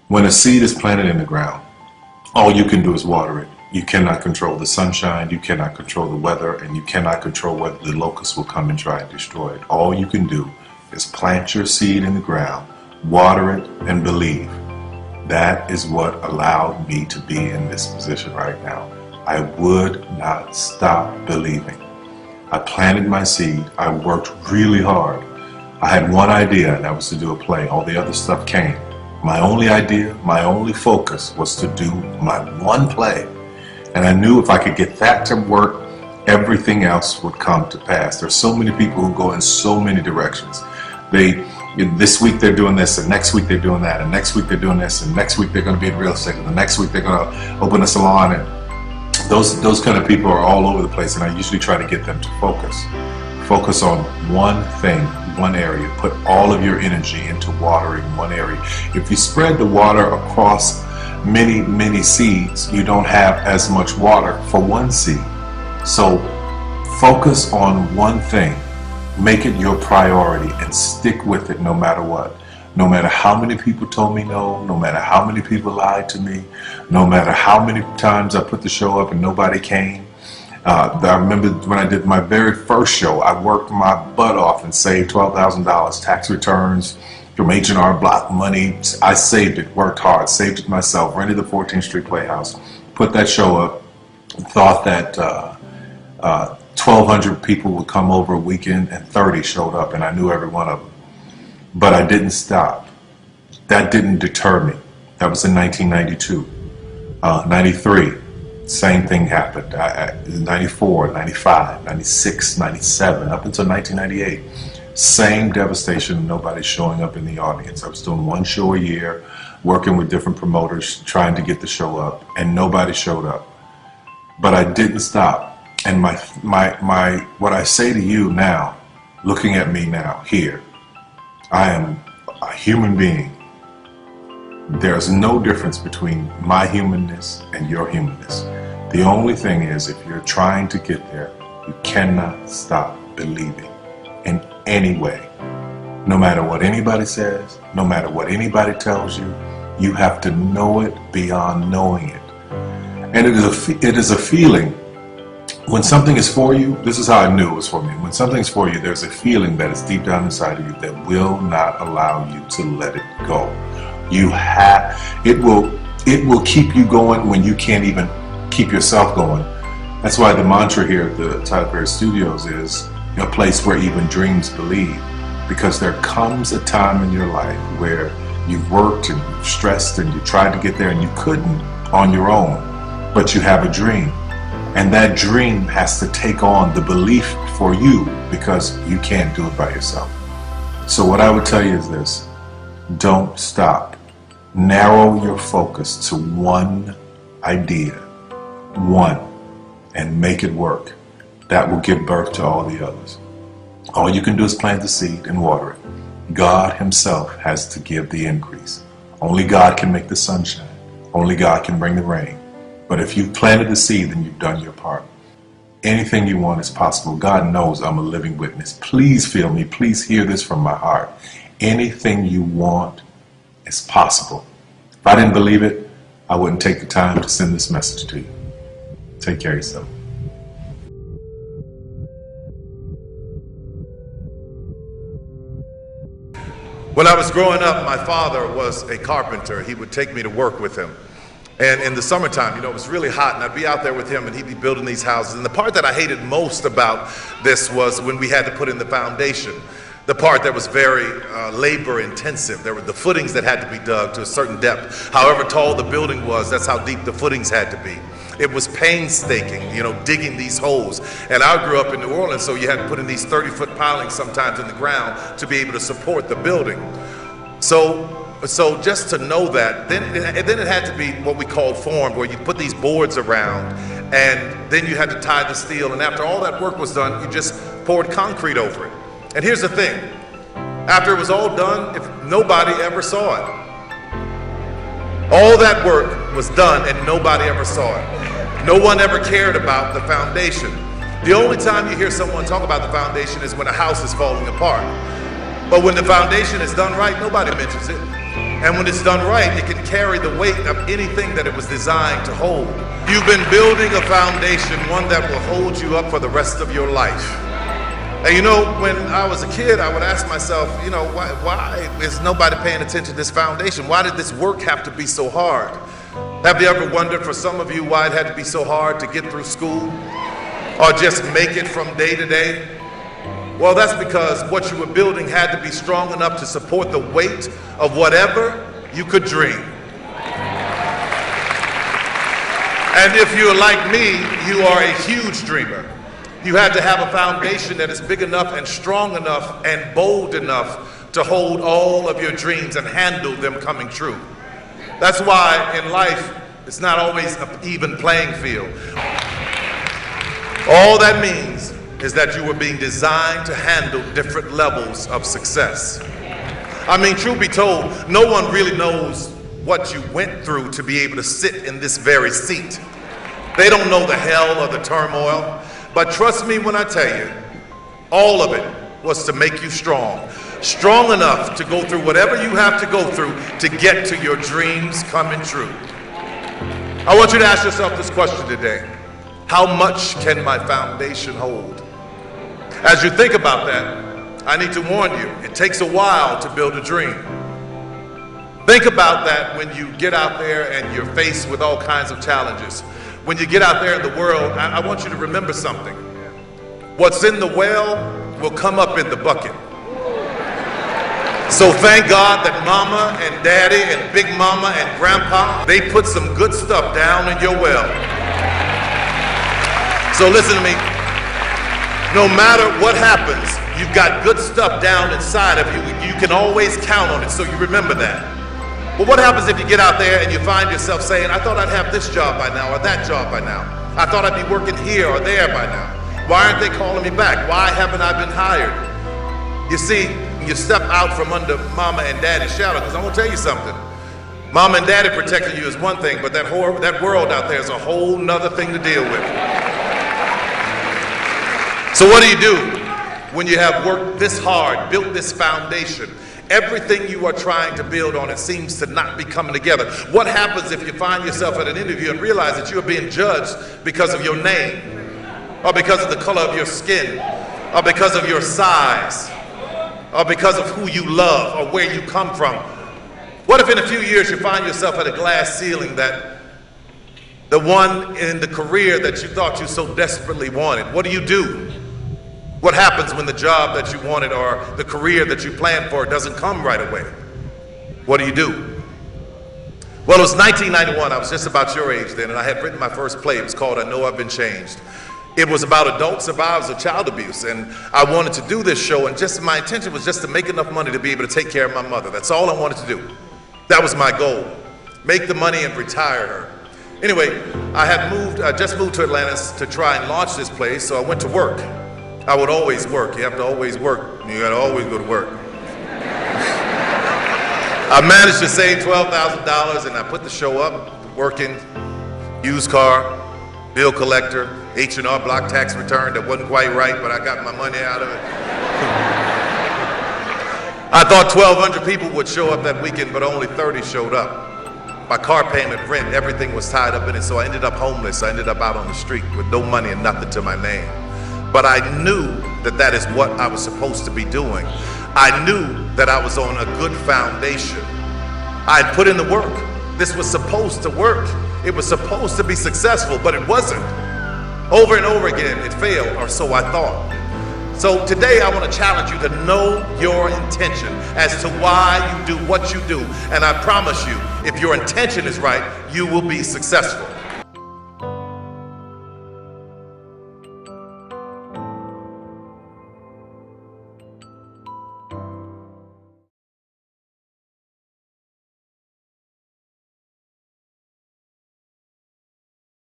When a seed is planted in the ground, all you can do is water it. You cannot control the sunshine, you cannot control the weather, and you cannot control whether the locusts will come and try and destroy it. All you can do is plant your seed in the ground, water it, and believe. That is what allowed me to be in this position right now. I would not stop believing. I planted my seed. I worked really hard. I had one idea, and that was to do a play. All the other stuff came. My only idea, my only focus was to do my one play. And I knew if I could get that to work, everything else would come to pass. There's so many people who go in so many directions. This week they're doing this, and next week they're doing that, and next week they're doing this, and next week they're going to be in real estate, and the next week they're going to open a salon. And those kind of people are all over the place, and I usually try to get them to focus on one thing, one area. Put all of your energy into watering one area. If you spread the water across many seeds, you don't have as much water for one seed. So focus on one thing, make it your priority, and stick with it no matter what. No matter how many people told me no, no matter how many people lied to me, no matter how many times I put the show up and nobody came. I remember when I did my very first show, I worked my butt off and saved $12,000 tax returns from H&R Block money. I saved it, worked hard, saved it myself, rented the 14th Street Playhouse, put that show up, thought that 1,200 people would come over a weekend, and 30 showed up, and I knew every one of them. But I didn't stop. That didn't deter me. That was in 1992. 93, same thing happened. 94, 95, 96, 97, up until 1998. Same devastation, nobody showing up in the audience. I was doing one show a year, working with different promoters, trying to get the show up, and nobody showed up. But I didn't stop. And what I say to you now, looking at me now, here, I am a human being. There's no difference between my humanness and your humanness. The only thing is, if you're trying to get there, you cannot stop believing in any way. No matter what anybody says, no matter what anybody tells you, you have to know it beyond knowing it. And it is a feeling. When something is for you, this is how I knew it was for me. When something's for you, there's a feeling that is deep down inside of you that will not allow you to let it go. It will keep you going when you can't even keep yourself going. That's why the mantra here at the Tyler Perry Studios is a place where even dreams believe. Because there comes a time in your life where you've worked and you've stressed and you tried to get there and you couldn't on your own, but you have a dream. And that dream has to take on the belief for you because you can't do it by yourself. So what I would tell you is this: don't stop. Narrow your focus to one idea, and make it work. That will give birth to all the others. All you can do is plant the seed and water it. God Himself has to give the increase. Only God can make the sunshine. Only God can bring the rain. But if you've planted the seed, then you've done your part. Anything you want is possible. God knows I'm a living witness. Please feel me. Please hear this from my heart. Anything you want is possible. If I didn't believe it, I wouldn't take the time to send this message to you. Take care of yourself. When I was growing up, my father was a carpenter. He would take me to work with him. And in the summertime, it was really hot, and I'd be out there with him, and he'd be building these houses. And the part that I hated most about this was when we had to put in the foundation. The part that was very labor intensive. There were the footings that had to be dug to a certain depth. However tall the building was, that's how deep the footings had to be. It was painstaking, digging these holes. And I grew up in New Orleans, so you had to put in these 30-foot pilings sometimes in the ground to be able to support the building. So just to know that, then it had to be what we call formed, where you put these boards around, and then you had to tie the steel. And after all that work was done, you just poured concrete over it. And here's the thing: after it was all done, if nobody ever saw it. All that work was done and nobody ever saw it. No one ever cared about the foundation. The only time you hear someone talk about the foundation is when a house is falling apart. But when the foundation is done right, nobody mentions it. And when it's done right, it can carry the weight of anything that it was designed to hold. You've been building a foundation, one that will hold you up for the rest of your life. And you know, when I was a kid, I would ask myself, you know, why is nobody paying attention to this foundation? Why did this work have to be so hard? Have you ever wondered, for some of you, why it had to be so hard to get through school or just make it from day to day? Well, that's because what you were building had to be strong enough to support the weight of whatever you could dream. And if you're like me, you are a huge dreamer. You had to have a foundation that is big enough and strong enough and bold enough to hold all of your dreams and handle them coming true. That's why in life, it's not always an even playing field. All that means is that you were being designed to handle different levels of success. I mean, truth be told, no one really knows what you went through to be able to sit in this very seat. They don't know the hell or the turmoil, but trust me when I tell you, all of it was to make you strong. Strong enough to go through whatever you have to go through to get to your dreams coming true. I want you to ask yourself this question today. How much can my foundation hold? As you think about that, I need to warn you, it takes a while to build a dream. Think about that when you get out there and you're faced with all kinds of challenges. When you get out there in the world, I want you to remember something. What's in the well will come up in the bucket. So thank God that mama and daddy and big mama and grandpa, they put some good stuff down in your well. So listen to me. No matter what happens, you've got good stuff down inside of you. You can always count on it, so you remember that. But what happens if you get out there and you find yourself saying, I thought I'd have this job by now or that job by now. I thought I'd be working here or there by now. Why aren't they calling me back? Why haven't I been hired? You see, you step out from under mama and daddy's shadow, because I'm going to tell you something. Mama and daddy protecting you is one thing, but that world out there is a whole nother thing to deal with. So what do when you have worked this hard, built this foundation? Everything you are trying to build on, it seems to not be coming together. What happens if you find yourself at an interview and realize that you're being judged because of your name, or because of the color of your skin, or because of your size, or because of who you love or where you come from? What if in a few years you find yourself at a glass ceiling, that the one in the career that you thought you so desperately wanted? What do? What happens when the job that you wanted or the career that you planned for doesn't come right away? What do? Well, it was 1991. I was just about your age then, and I had written my first play. It was called I Know I've Been Changed. It was about adult survivors of child abuse, and I wanted to do this show, and just my intention was just to make enough money to be able to take care of my mother. That's all I wanted to do. That was my goal. Make the money and retire her. Anyway, I just moved to Atlanta to try and launch this play, so I went to work. I would always work. You have to always work. You got to always go to work. I managed to save $12,000, and I put the show up, working, used car, bill collector, H&R Block tax return that wasn't quite right, but I got my money out of it. I thought 1,200 people would show up that weekend, but only 30 showed up. My car payment, rent, everything was tied up in it, so I ended up homeless. I ended up out on the street with no money and nothing to my name. But I knew that that is what I was supposed to be doing. I knew that I was on a good foundation. I had put in the work. This was supposed to work. It was supposed to be successful, but it wasn't. Over and over again, it failed, or so I thought. So today I want to challenge you to know your intention as to why you do what you do. And I promise you, if your intention is right, you will be successful.